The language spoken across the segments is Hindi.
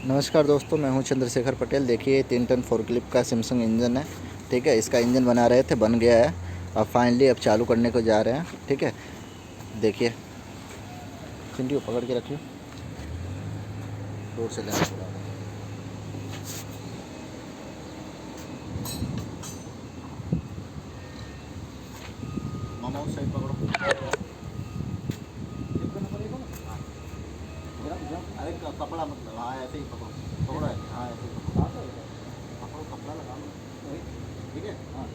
नमस्कार दोस्तों, मैं हूं चंद्रशेखर पटेल। देखिए 3 टन फोर्कलिफ्ट का सैमसंग इंजन है। ठीक है, इसका इंजन बना रहे थे, बन गया है। अब फाइनली अब चालू करने को जा रहे हैं। ठीक है, देखिए चिंटी को पकड़ के रखिए, दूर से लेना पड़ा। मामा उस साइड पकड़ो, अरे कपड़ा मतलब, हाँ ऐसे ही पकड़ो, पकड़ो हाँ ऐसे ही पकड़ो, पकड़ो कपड़ा लगा लो। ठीक है, हाँ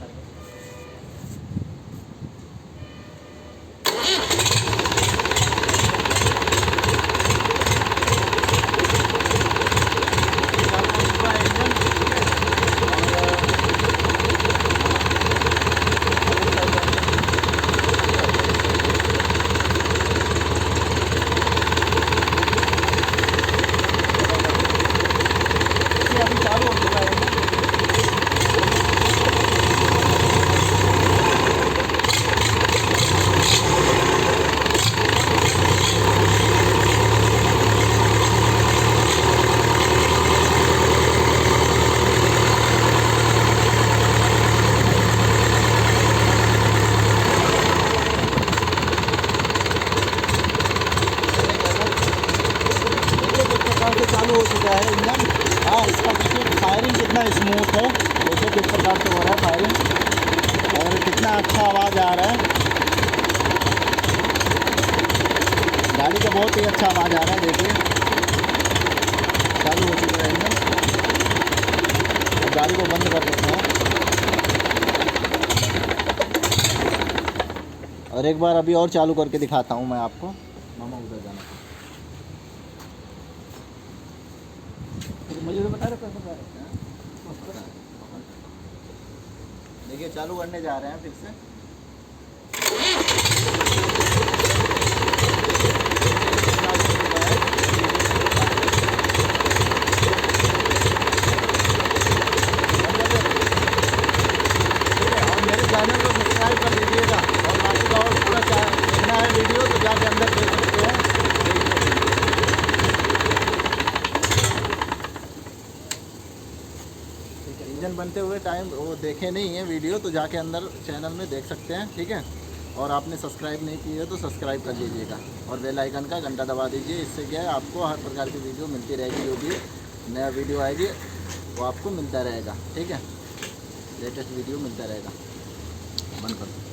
अभी चालू हो चुका है। से चालू हो चुका है इंजन। हाँ, इसका देखिए फायरिंग कितना स्मूथ है, देखिए किस प्रकार से हो रहा है फायरिंग, और कितना अच्छा आवाज़ आ रहा है। गाड़ी का बहुत ही अच्छा आवाज़ आ रहा है। देखिए चालू हो चुका है इंजन। अब गाड़ी को बंद कर देते हैं और एक बार अभी और चालू करके दिखाता हूँ मैं आपको। मामा उधर जाना, मुझे तो बता रहे हैं। देखिए चालू करने जा रहे हैं फिर से। और मेरे चैनल को सब्सक्राइब कर दीजिएगा, और बाकी का और पूरा देखना है वीडियो तो जाके अंदर देख सकते हैं। ठीक है, इंजन बनते हुए टाइम वो देखे नहीं है वीडियो तो जाके अंदर चैनल में देख सकते हैं। ठीक है, और आपने सब्सक्राइब नहीं की है तो सब्सक्राइब कर लीजिएगा और बेल आइकन का घंटा दबा दीजिए। इससे क्या है, आपको हर प्रकार की वीडियो मिलती रहेगी। जो भी नया वीडियो आएगी वो आपको मिलता रहेगा। ठीक है, लेटेस्ट वीडियो मिलता रहेगा। बंद कर दो।